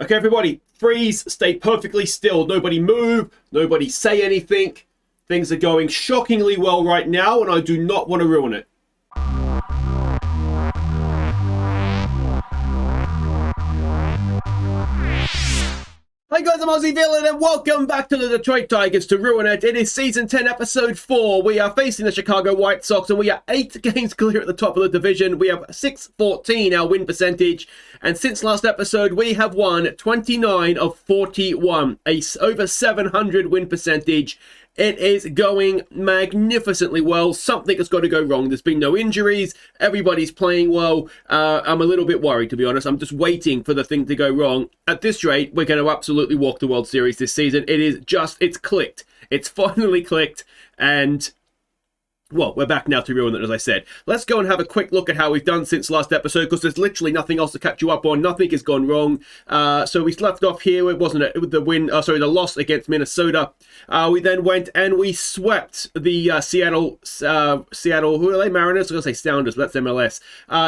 Okay, everybody, freeze, stay perfectly still. Nobody move, nobody say anything. Things are going shockingly well right now, and I do not want to ruin it. Hi guys, I'm Aussie Villain and welcome back to the Detroit Tigers to Ruin It. It is Season 10, Episode 4. We are facing the Chicago White Sox and we are 8 games clear at the top of the division. We have 614, our win percentage. And since last episode, we have won 29 of 41, over 700 win percentage. It is going magnificently well. Something has got to go wrong. There's been no injuries. Everybody's playing well. I'm a little bit worried, to be honest. I'm just waiting for the thing to go wrong. At this rate, we're going to absolutely walk the World Series this season. It's clicked. It's finally clicked. And well, we're back now to ruin it, as I said. Let's go and have a quick look at how we've done since last episode, because there's literally nothing else to catch you up on. Nothing has gone wrong. So we left off here. It wasn't it with the the loss against Minnesota. We then went and we swept the Seattle. Who are they? Mariners? I was going to say Sounders. But that's MLS.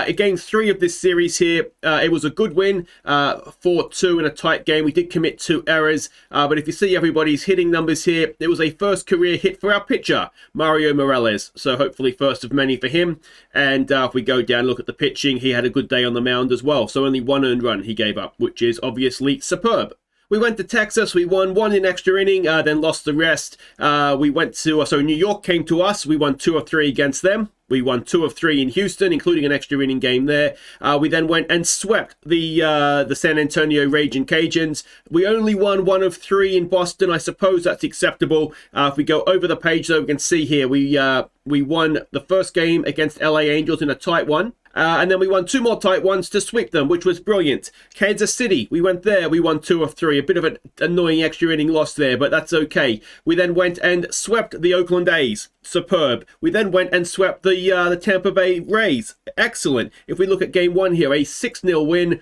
In game 3 of this series here, it was a good win, 4-2 in a tight game. We did commit 2 errors, but if you see everybody's hitting numbers here, it was a first career hit for our pitcher, Mario Morales. So hopefully first of many for him. And if we go down and look at the pitching, he had a good day on the mound as well. So only 1 earned run he gave up, which is obviously superb. We went to Texas, we won 1 in extra inning, then lost the rest. We went to, New York came to us, we won 2 of 3 against them. We won 2 of 3 in Houston, including an extra inning game there. We then went and swept the San Antonio Raging Cajuns. We only won 1 of 3 in Boston. I suppose that's acceptable. If we go over the page, though, we can see here we won the first game against LA Angels in a tight one. And then we won 2 more tight ones to sweep them, which was brilliant. Kansas City, we went there, we won 2 of 3. A bit of an annoying extra inning loss there, but that's okay. We then went and swept the Oakland A's. Superb. We then went and swept the Tampa Bay Rays. Excellent. If we look at game 1 here, a 6-0 win,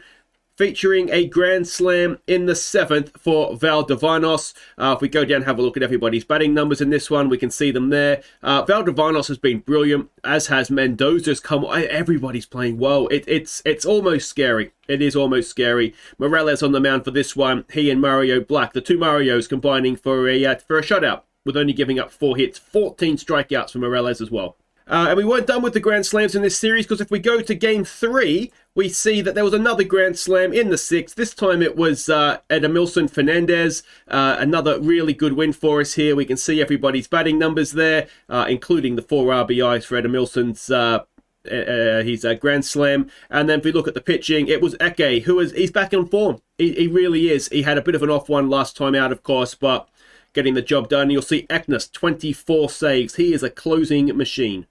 featuring a grand slam in the 7th for Valdivinos. If we go down and have a look at everybody's batting numbers in this one, we can see them there. Valdivinos has been brilliant, as has Mendoza's come. Everybody's playing well. It's almost scary. It is almost scary. Morales on the mound for this one. He and Mario Black, the 2 Marios combining for a shutout, with only giving up 4 hits, 14 strikeouts for Morales as well. And we weren't done with the Grand Slams in this series, because if we go to Game 3, we see that there was another Grand Slam in the 6th. This time it was Edmilson Fernandez. Another really good win for us here. We can see everybody's batting numbers there, including the 4 RBIs for Edmilson's his Grand Slam. And then if we look at the pitching, it was Eke, he's back in form. He really is. He had a bit of an off one last time out, of course, but getting the job done. You'll see Eknes, 24 saves. He is a closing machine.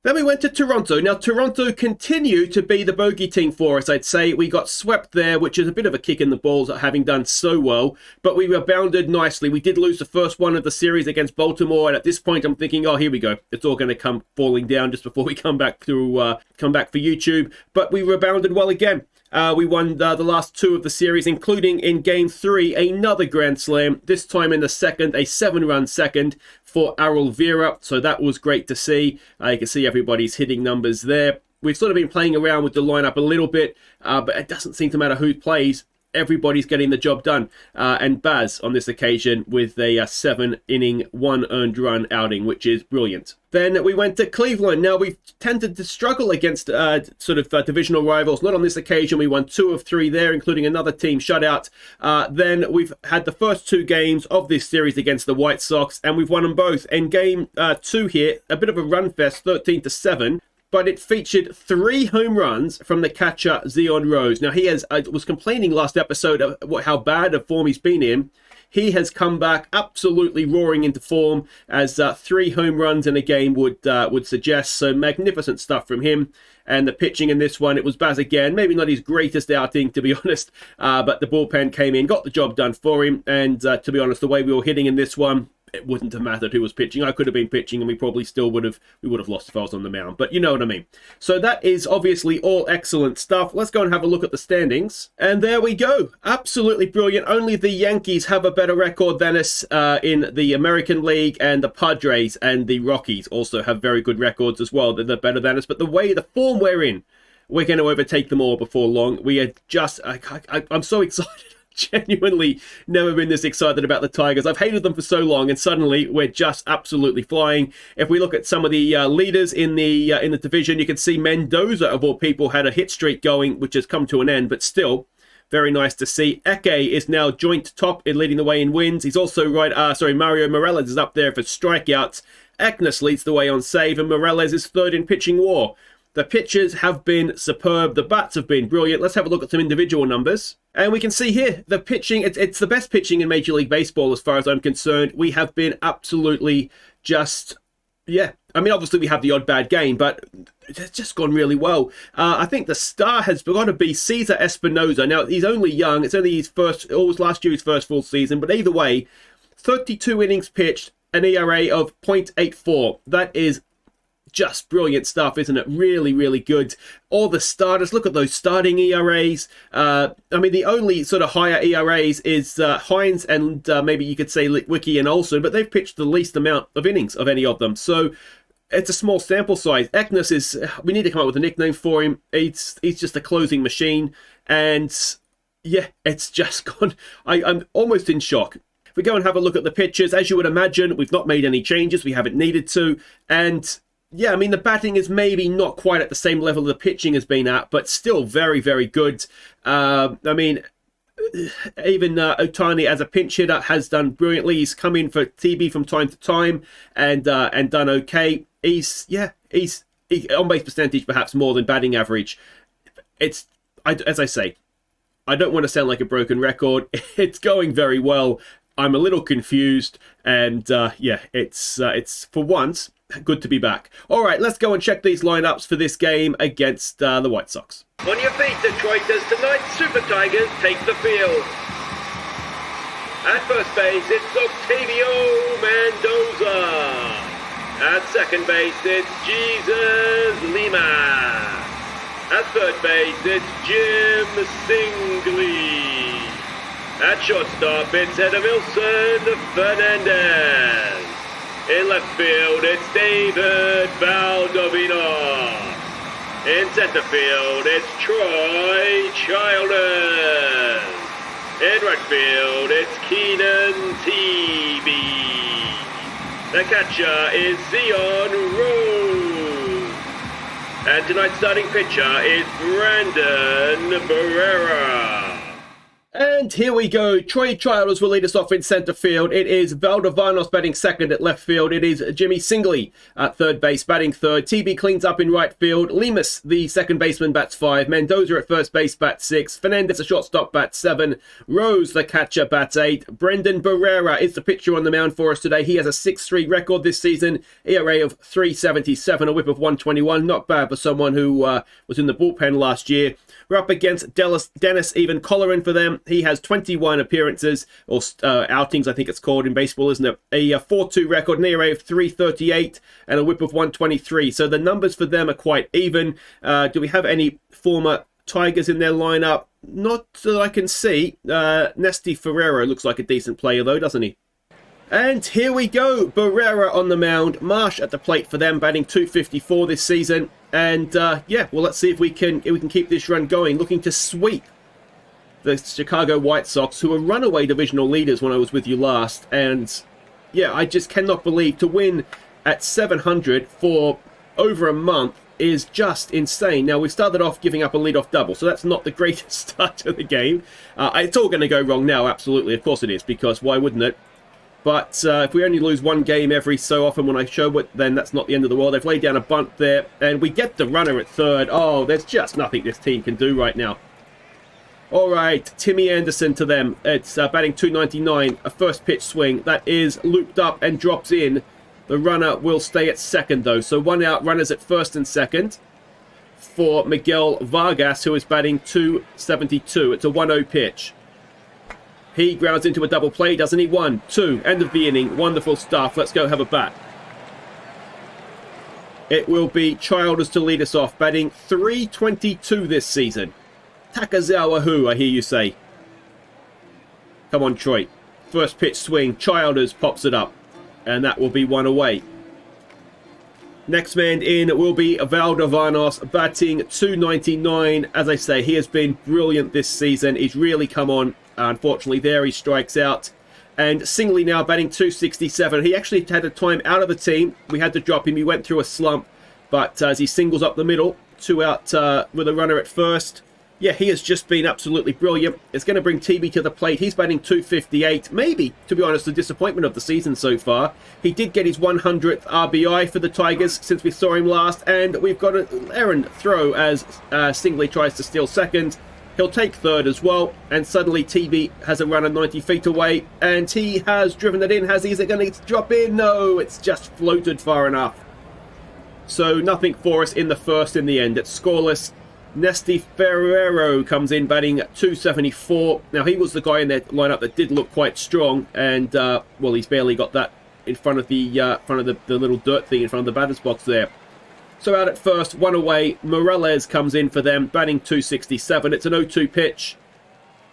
Then we went to Toronto. Now, Toronto continue to be the bogey team for us, I'd say. We got swept there, which is a bit of a kick in the balls at having done so well, but we rebounded nicely. We did lose the first one of the series against Baltimore, and at this point I'm thinking, oh, here we go. It's all going to come falling down just before we come back for YouTube, but we rebounded well again. We won the last 2 of the series, including in Game 3, another Grand Slam, this time in the 2nd, a 7-run second for Arul Vera. So that was great to see. You can see everybody's hitting numbers there. We've sort of been playing around with the lineup a little bit, but it doesn't seem to matter who plays. Everybody's getting the job done. And Baz, on this occasion, with a 7-inning, 1 earned run outing, which is brilliant. Then we went to Cleveland. Now, we've tended to struggle against divisional rivals. Not on this occasion. We won 2 of 3 there, including another team shutout. Then we've had the first 2 games of this series against the White Sox, and we've won them both. In game 2 here, a bit of a run fest, 13-7. But it featured 3 home runs from the catcher, Zion Rose. Now, he was complaining last episode of how bad a form he's been in. He has come back absolutely roaring into form, as 3 home runs in a game would suggest. So magnificent stuff from him. And the pitching in this one, it was Baz again. Maybe not his greatest outing, to be honest. But the bullpen came in, got the job done for him. And to be honest, the way we were hitting in this one, it wouldn't have mattered who was pitching. I could have been pitching, and we probably still would have lost if I was on the mound. But you know what I mean. So that is obviously all excellent stuff. Let's go and have a look at the standings. And there we go. Absolutely brilliant. Only the Yankees have a better record than us in the American League, and the Padres and the Rockies also have very good records as well. They're better than us. But the form we're in, we're going to overtake them all before long. We are just, I'm so excited. genuinely never been this excited about the Tigers. I've hated them for so long, and suddenly we're just absolutely flying. If we look at some of the leaders in the division, you can see Mendoza, of all people, had a hit streak going, which has come to an end, but still very nice to see. Eke is now joint top in leading the way in wins. He's also Mario Morales is up there for strikeouts. Eknes leads the way on save, and Morales is third in pitching WAR. The pitchers have been superb. The bats have been brilliant. Let's have a look at some individual numbers. And we can see here, the pitching, it's the best pitching in Major League Baseball as far as I'm concerned. We have been absolutely just, yeah. I mean, obviously we have the odd bad game, but it's just gone really well. I think the star has got to be Cesar Espinoza. Now, he's only young. It's only last year's first full season. But either way, 32 innings pitched, an ERA of .84. That is just brilliant stuff, isn't it? Really, really good. All the starters, look at those starting ERAs. I mean, the only sort of higher ERAs is Hines and maybe you could say Wiki and Olsen, but they've pitched the least amount of innings of any of them. So it's a small sample size. Eknes is, we need to come up with a nickname for him. He's just a closing machine. And yeah, it's just gone. I'm almost in shock. If we go and have a look at the pitchers, as you would imagine, we've not made any changes. We haven't needed to. And yeah, I mean, the batting is maybe not quite at the same level the pitching has been at, but still very, very good. I mean, even Otani as a pinch hitter has done brilliantly. He's come in for TB from time to time and done okay. He's on base percentage perhaps more than batting average. As I say, I don't want to sound like a broken record. It's going very well. I'm a little confused, and yeah, it's for once good to be back. All right, let's go and check these lineups for this game against the White Sox. On your feet, Detroiters. Tonight, Super Tigers take the field. At first base, it's Octavio Mendoza. At second base, it's Jesus Lima. At third base, it's Jim Singley. At shortstop, it's Edmilson Fernandez. In left field, it's David Baldovino. In center field, it's Troy Childers. In right field, it's Keenan TB. The catcher is Zion Rose. And tonight's starting pitcher is Brandon Barriera. And here we go. Troy Childers will lead us off in center field. It is Valdivanos batting second at left field. It is Jimmy Singley at third base batting third. TB cleans up in right field. Lemus, the second baseman, bats 5. Mendoza at first base bats 6. Fernandez, a shortstop, bats 7. Rose, the catcher, bats 8. Brendan Barriera is the pitcher on the mound for us today. He has a 6-3 record this season. ERA of 3.77, a whip of 121. Not bad for someone who was in the bullpen last year. We're up against Dennis Even Colleran for them. He has 21 appearances, or outings, I think it's called in baseball, isn't it? A 4-2 record, an ERA of 3.38, and a whip of 123. So the numbers for them are quite even. Do we have any former Tigers in their lineup? Not that I can see. Nesty Ferreira looks like a decent player, though, doesn't he? And here we go. Barriera on the mound. Marsh at the plate for them, batting .254 this season. And yeah, well, let's see if we can keep this run going. Looking to sweep the Chicago White Sox, who are runaway divisional leaders when I was with you last. And yeah, I just cannot believe to win at 700 for over a month is just insane. Now, we started off giving up a leadoff double, so that's not the greatest start to the game. It's all going to go wrong now, absolutely. Of course it is, because why wouldn't it? But if we only lose one game every so often when I show it, then that's not the end of the world. They've laid down a bunt there, and we get the runner at third. Oh, there's just nothing this team can do right now. All right, Timmy Anderson to them. It's batting .299, a first pitch swing. That is looped up and drops in. The runner will stay at second, though. So 1 out, runners at first and second for Miguel Vargas, who is batting .272. It's a 1-0 pitch. He grounds into a double play, doesn't he? 1, 2, end of the inning. Wonderful stuff. Let's go have a bat. It will be Childers to lead us off, batting .322 this season. Takazawa who, I hear you say. Come on, Troy. First pitch swing. Childers pops it up. And that will be 1 away. Next man in will be Valdivanos, batting .299. As I say, he has been brilliant this season. He's really come on. Unfortunately, there he strikes out. And Singley now batting 267. He actually had a time out of the team. We had to drop him. He went through a slump. But as he singles up the middle, 2 out with a runner at first. Yeah, he has just been absolutely brilliant. It's going to bring TB to the plate. He's batting 258. Maybe, to be honest, the disappointment of the season so far. He did get his 100th RBI for the Tigers since we saw him last. And we've got an errant throw as Singley tries to steal second. He'll take third as well. And suddenly TB has a runner 90 feet away. And he has driven it in. Is it going to drop in? No, it's just floated far enough. So nothing for us in the first in the end. It's scoreless. Nesty Ferrero comes in batting 274. Now, he was the guy in that lineup that did look quite strong. And, well, he's barely got that in front of the little dirt thing in front of the batter's box there. So out at first, 1 away. Morales comes in for them, batting 267. It's an 0-2 pitch.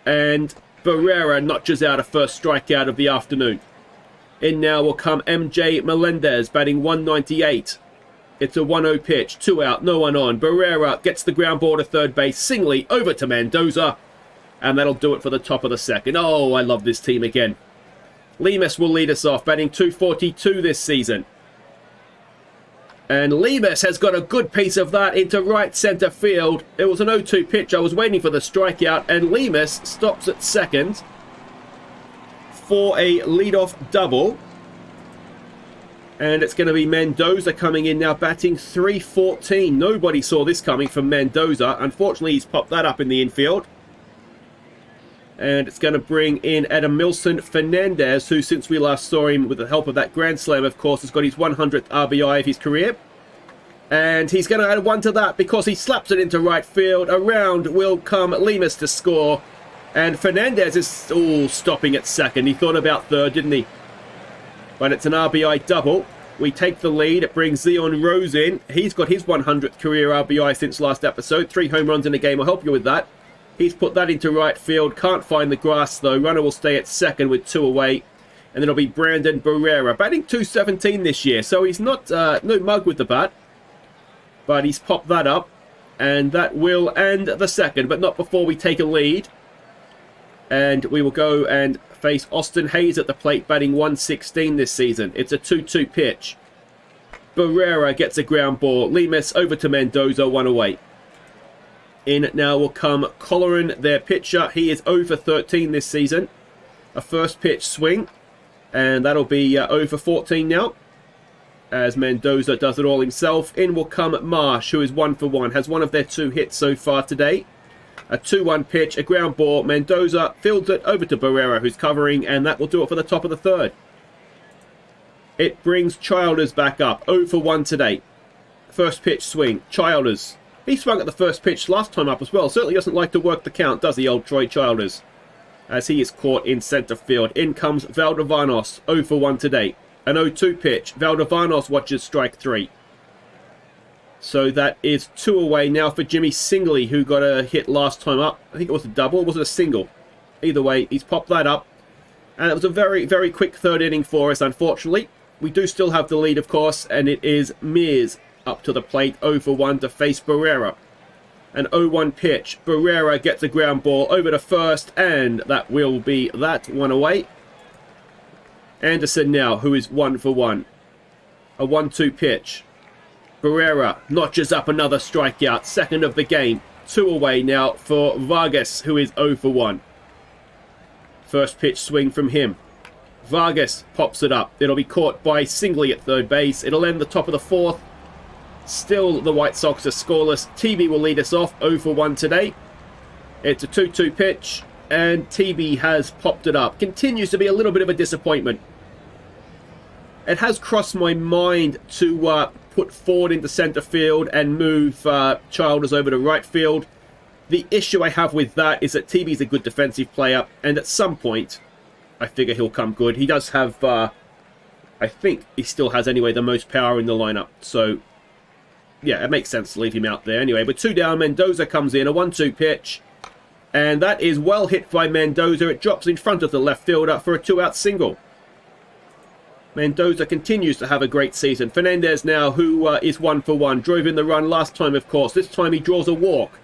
And Barriera notches out a first strikeout of the afternoon. In now will come MJ Melendez, batting 198. It's a 1-0 pitch, 2 out, no one on. Barriera gets the ground ball to third base. Singley over to Mendoza. And that'll do it for the top of the second. Oh, I love this team again. Lemus will lead us off, batting 242 this season. And Lemus has got a good piece of that into right centre field. It was an 0-2 pitch. I was waiting for the strikeout. And Lemus stops at second for a leadoff double. And it's going to be Mendoza coming in now, batting 314. Nobody saw this coming from Mendoza. Unfortunately, he's popped that up in the infield. And it's going to bring in Edamilson Fernandez, who, since we last saw him with the help of that Grand Slam, of course, has got his 100th RBI of his career. And he's going to add 1 to that because he slaps it into right field. Around will come Lemus to score. And Fernandez is stopping at second. He thought about third, didn't he? But it's an RBI double. We take the lead. It brings Zion Rose in. He's got his 100th career RBI since last episode. 3 home runs in a game will help you with that. He's put that into right field. Can't find the grass, though. Runner will stay at second with 2 away. And then it'll be Brandon Barriera. Batting 217 this year. So he's not no mug with the bat. But he's popped that up. And that will end the second. But not before we take a lead. And we will go and face Austin Hayes at the plate, batting 116 this season. It's a 2-2 pitch. Barriera gets a ground ball. Lemus over to Mendoza, 1 away. In now will come Colleran, their pitcher. He is over 13 this season. A first pitch swing. And that'll be over 14 now. As Mendoza does it all himself. In will come Marsh, who is 1 for 1. Has one of their 2 hits so far today. A 2-1 pitch, a ground ball. Mendoza fields it over to Barriera, who's covering, and that will do it for the top of the third. It brings Childers back up, 0 for 1 today. First pitch swing, Childers. He swung at the first pitch last time up as well. Certainly doesn't like to work the count, does he, old Troy Childers? As he is caught in centre field. In comes Valdivanos, 0 for 1 today. An 0-2 pitch. Valdivanos watches strike 3. So that is 2 away now for Jimmy Singley, who got a hit last time up. I think it was a double. Was it a single? Either way, he's popped that up. And it was a very, very quick third inning for us, unfortunately. We do still have the lead, of course, and it is Mears up to the plate, 0 for 1 to face Barriera. An 0-1 pitch. Barriera gets a ground ball over to first, and that will be that 1 away. Anderson now, who is 1 for 1. A 1-2 pitch. Barriera notches up another strikeout, second of the game. 2 away now for Vargas, who is 0 for 1. First pitch swing from him. Vargas pops it up. It'll be caught by Singley at third base. It'll end the top of the 4th. Still, the White Sox are scoreless. TB will lead us off, 0 for 1 today. It's a 2-2 pitch, and TB has popped it up. Continues to be a little bit of a disappointment. It has crossed my mind to put Ford into centre field and move Childers over to right field. The issue I have with that is that TB's a good defensive player, and at some point, I figure he'll come good. He does have, I think he still has anyway, the most power in the lineup. So, yeah, it makes sense to leave him out there anyway. But 2 down, Mendoza comes in, a 1-2 pitch. And that is well hit by Mendoza. It drops in front of the left fielder for a 2-out single. Mendoza continues to have a great season. Fernandez now, who is 1 for 1. Drove in the run last time, of course. This time he draws a walk.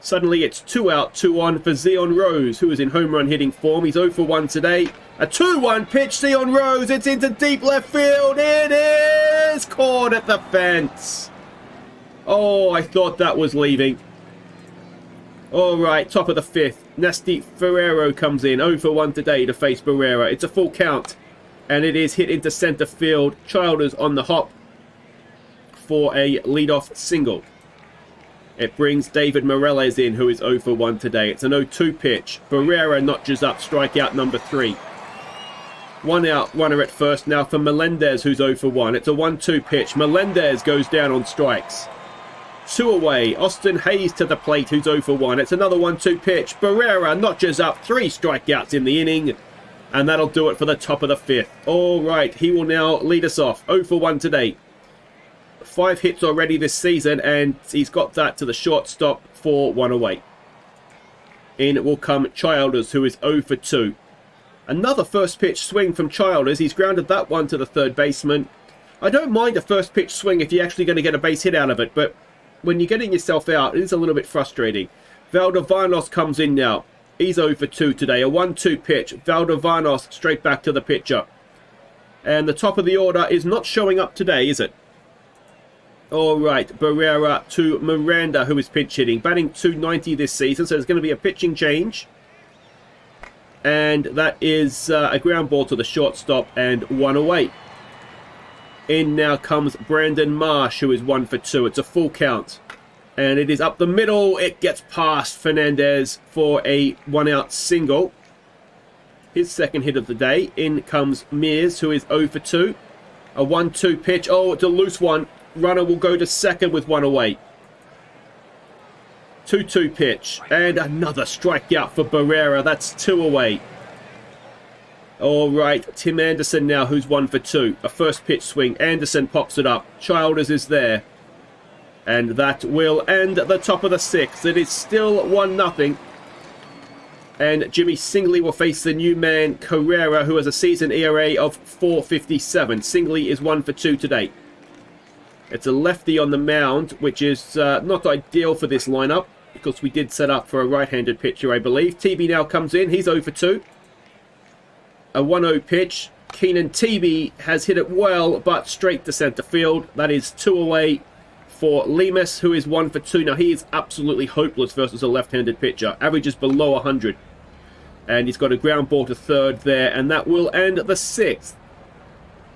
Suddenly it's 2 out, 2 on for Zeon Rose, who is in home run hitting form. He's 0 for 1 today. A 2-1 pitch, Zeon Rose. It's into deep left field. It is caught at the fence. Oh, I thought that was leaving. All right, top of the 5th. Nasty Ferrero comes in. 0 for 1 today to face Barriera. It's a full count. And it is hit into center field. Childers on the hop for a leadoff single. It brings David Morales in, who is 0 for 1 today. It's an 0-2 pitch. Barriera notches up strikeout number 3. 1 out, runner at first now for Melendez, who's 0 for 1. It's a 1-2 pitch. Melendez goes down on strikes. 2 away. Austin Hayes to the plate, who's 0 for 1. It's another 1-2 pitch. Barriera notches up 3 strikeouts in the inning. And that'll do it for the top of the 5th. All right, he will now lead us off. 0 for 1 today. 5 hits already this season, and he's got that to the shortstop for 1 away. In will come Childers, who is 0 for 2. Another first pitch swing from Childers. He's grounded that one to the third baseman. I don't mind a first pitch swing if you're actually going to get a base hit out of it, but when you're getting yourself out, it is a little bit frustrating. Valdovanos comes in now. He's 0 for 2 today. A 1-2 pitch. Valdovanos straight back to the pitcher. And the top of the order is not showing up today, is it? All right, Barriera to Miranda, who is pinch hitting. Batting .290 this season, so there's going to be a pitching change. And that is a ground ball to the shortstop and 1 away. In now comes Brandon Marsh, who is 1 for 2. It's a full count. And it is up the middle. It gets past Fernandez for a 1-out single. His second hit of the day. In comes Mears, who is 0 for 2. A 1-2 pitch. Oh, it's a loose one. Runner will go to second with 1 away. 2-2 pitch. And another strikeout for Barriera. That's 2 away. All right, Tim Anderson now, who's 1 for 2. A first pitch swing. Anderson pops it up. Childers is there. And that will end at the top of the 6th. It is still 1-0. And Jimmy Singley will face the new man, Carrera, who has a season ERA of 4.57. Singley is 1 for 2 today. It's a lefty on the mound, which is not ideal for this lineup, because we did set up for a right-handed pitcher, I believe. TB now comes in. He's 0 for 2. A 1-0 pitch. Keenan TB has hit it well, but straight to center field. That is 2 away for Lemus, who is 1 for 2. Now, he is absolutely hopeless versus a left-handed pitcher. Averages below 100. And he's got a ground ball to third there, and that will end the 6th.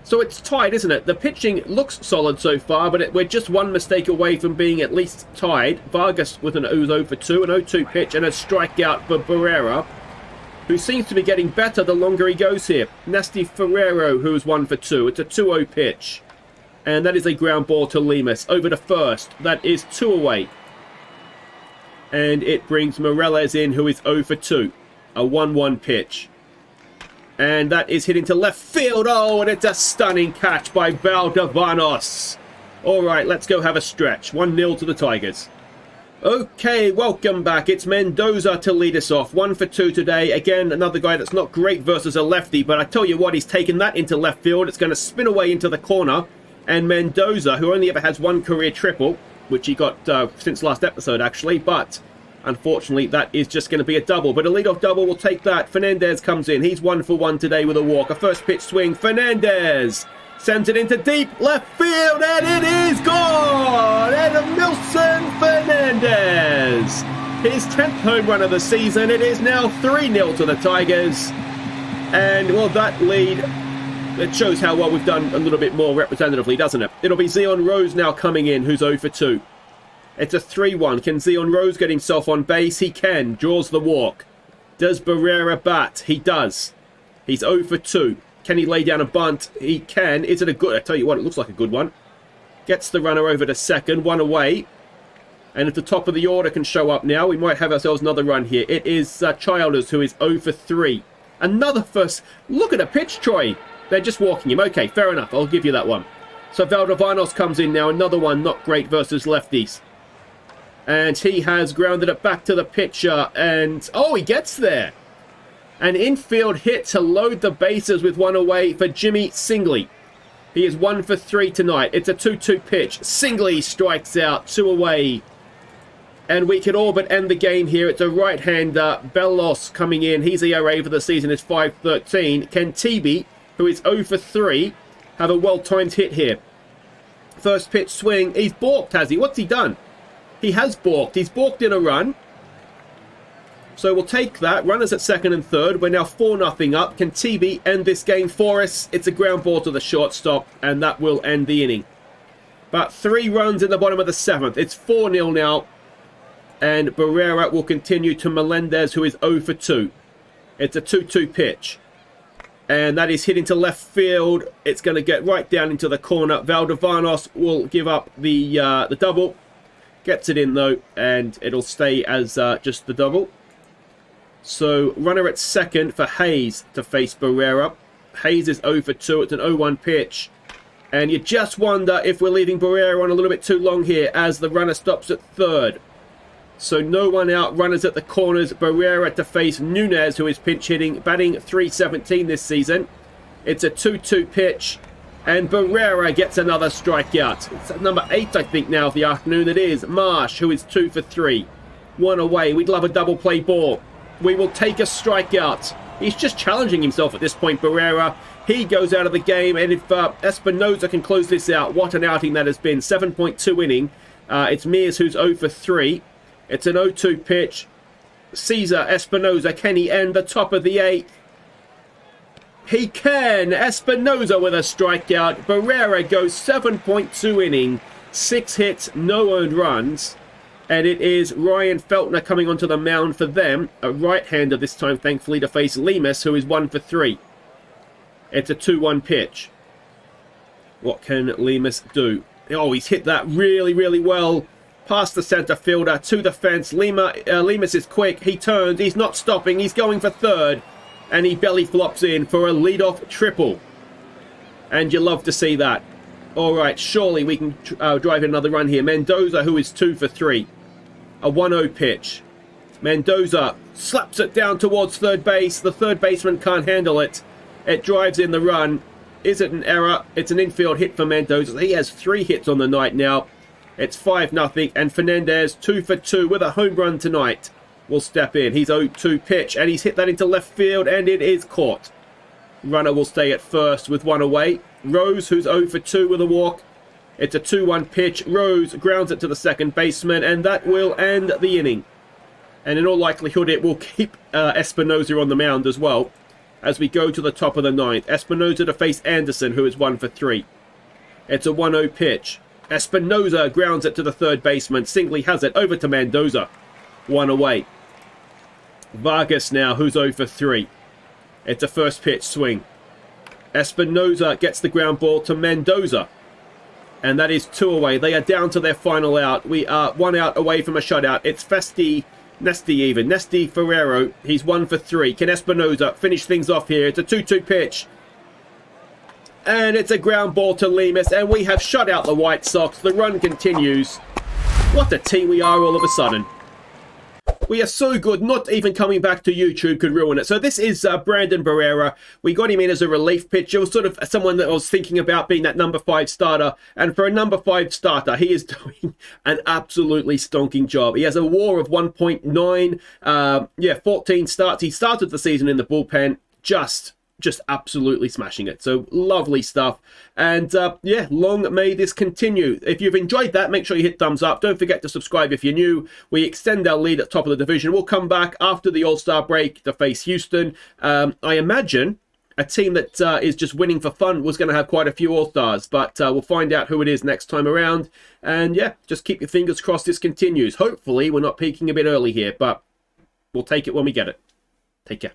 So it's tied, isn't it? The pitching looks solid so far, but we're just 1 mistake away from being at least tied. Vargas with an 0 for 2, an 0-2 pitch, and a strikeout for Barriera, who seems to be getting better the longer he goes here. Nasty Ferrero, who's 1 for 2. It's a 2-0 pitch. And that is a ground ball to Lemus. Over to first. That is 2 away. And it brings Morales in, who is 0 for 2. A 1-1 pitch. And that is hitting to left field. Oh, and it's a stunning catch by Valdovanos. All right, let's go have a stretch. 1-0 to the Tigers. Okay, welcome back. It's Mendoza to lead us off. 1 for 2 today. Again, another guy that's not great versus a lefty, but I tell you what, he's taken that into left field. It's going to spin away into the corner. And Mendoza, who only ever has 1 career triple, which he got since last episode, actually, but unfortunately, that is just going to be a double. But a leadoff double will take that. Fernandez comes in. He's 1 for 1 today with a walk. A first pitch swing. Fernandez sends it into deep left field, and it is gone! And Milson Fernandez, his 10th home run of the season. It is now 3-0 to the Tigers. And, well, that lead, it shows how well we've done a little bit more representatively, doesn't it? It'll be Zeon Rose now coming in, who's 0 for 2. It's a 3-1. Can Zeon Rose get himself on base? He can. Draws the walk. Does Barriera bat? He does. He's 0 for 2. Can he lay down a bunt? He can. Is it a good... I tell you what, it looks like a good one. Gets the runner over to second. 1 away. And if the top of the order can show up now, we might have ourselves another run here. It is Childers, who is 0 for 3. Another first... Look at a pitch, Troy. They're just walking him. Okay, fair enough. I'll give you that one. So Valdovanos comes in now. Another one not great versus lefties. And he has grounded it back to the pitcher. And, oh, he gets there. An infield hit to load the bases with 1 away for Jimmy Singley. He is 1 for 3 tonight. It's a 2-2 pitch. Singley strikes out. 2 away. And we can all but end the game here. It's a right-hander, Bellos coming in. His ERA for the season is 5.13. Can Tebe, who is 0 for 3, have a well-timed hit here? First pitch swing. He's balked, has he? What's he done? He has balked. He's balked in a run. So we'll take that. Runners at second and third. We're now 4-0 up. Can Tebe end this game for us? It's a ground ball to the shortstop, and that will end the inning. But 3 runs in the bottom of the 7th. It's 4-0 now. And Barriera will continue to Melendez, who is 0 for 2. It's a 2-2 pitch. And that is hitting to left field. It's going to get right down into the corner. Valdovanos will give up the double. Gets it in, though, and it'll stay as just the double. So, runner at second for Hayes to face Barriera. Hayes is 0 for 2. It's an 0-1 pitch. And you just wonder if we're leaving Barriera on a little bit too long here as the runner stops at third. So no one out, runners at the corners. Barriera to face Nunez, who is pinch hitting, batting .317 this season. It's a 2-2 pitch, and Barriera gets another strikeout. It's number 8, I think, now of the afternoon. It is Marsh, who is 2 for 3. 1 away. We'd love a double play ball. We will take a strikeout. He's just challenging himself at this point, Barriera. He goes out of the game, and if Espinoza can close this out, what an outing that has been. 7.2 inning. It's Mears who's 0 for 3. It's an 0-2 pitch. Cesar Espinoza, can he end the top of the 8th? He can. Espinoza with a strikeout. Barriera goes 7.2 inning. 6 hits, no earned runs. And it is Ryan Feltner coming onto the mound for them. A right-hander this time, thankfully, to face Lemus, who is 1 for 3. It's a 2-1 pitch. What can Lemus do? Oh, he's hit that really, really well. Past the center fielder, to the fence. Lemus is quick. He turns. He's not stopping. He's going for third. And he belly flops in for a leadoff triple. And you love to see that. All right, surely we can drive another run here. Mendoza, who is 2 for 3. A 1-0 pitch. Mendoza slaps it down towards third base. The third baseman can't handle it. It drives in the run. Is it an error? It's an infield hit for Mendoza. He has 3 hits on the night now. It's 5-0, and Fernandez 2 for 2 with a home run tonight will step in. He's 0-2 pitch, and he's hit that into left field, and it is caught. Runner will stay at first with 1 away. Rose, who's 0 for 2 with a walk. It's a 2-1 pitch. Rose grounds it to the second baseman, and that will end the inning. And in all likelihood, it will keep Espinoza on the mound as well as we go to the top of the 9th. Espinoza to face Anderson, who is 1 for 3. It's a 1-0 pitch. Espinoza grounds it to the third baseman. Singley has it over to Mendoza. 1 away. Vargas now, who's 0 for 3. It's a first pitch swing. Espinoza gets the ground ball to Mendoza. And that is 2 away. They are down to their final out. We are 1 out away from a shutout. It's Nesti Ferrero. He's 1 for 3. Can Espinoza finish things off here? It's a 2-2 pitch. And it's a ground ball to Lemus, and we have shut out the White Sox. The run continues. What a team we are all of a sudden. We are so good, not even coming back to YouTube could ruin it. So this is Brandon Barriera. We got him in as a relief pitcher. It was sort of someone that I was thinking about being that number 5 starter. And for a number 5 starter, he is doing an absolutely stonking job. He has a WAR of 1.9. 14 starts. He started the season in the bullpen. Just absolutely smashing it. So lovely stuff. And yeah, long may this continue. If you've enjoyed that, make sure you hit thumbs up. Don't forget to subscribe if you're new. We extend our lead at top of the division. We'll come back after the All-Star break to face Houston. I imagine a team that is just winning for fun was going to have quite a few All-Stars, but we'll find out who it is next time around. And yeah, just keep your fingers crossed this continues. Hopefully we're not peaking a bit early here, but we'll take it when we get it. Take care.